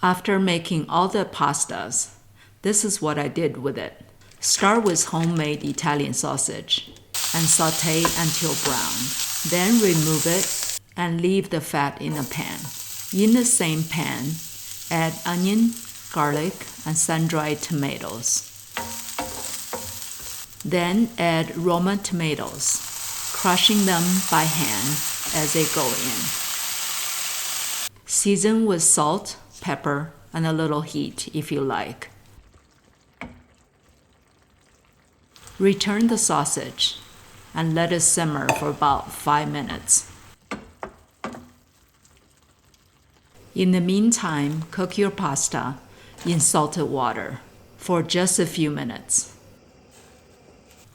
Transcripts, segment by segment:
After making all the pastas, this is what I did with it. Start with homemade Italian sausage and saute until brown. Then remove it and leave the fat in a pan. In the same pan, add onion, garlic, and sun-dried tomatoes. Then add Roma tomatoes, crushing them by hand as they go in. Season with salt, pepper, and a little heat if you like. Return the sausage and let it simmer for about 5 minutes. In the meantime, cook your pasta in salted water for just a few minutes.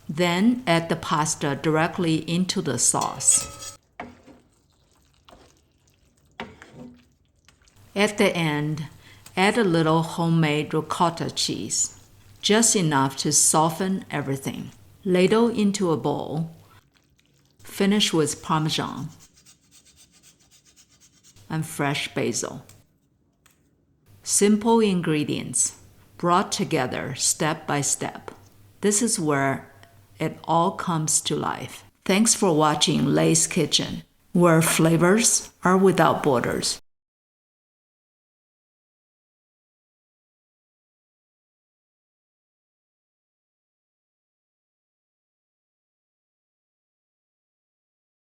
Then add the pasta directly into the sauce. At the end, add a little homemade ricotta cheese, just enough to soften everything. Ladle into a bowl. Finish with Parmesan and fresh basil. Simple ingredients brought together step by step. This is where it all comes to life. Thanks for watching Lay's Kitchen, where flavors are without borders.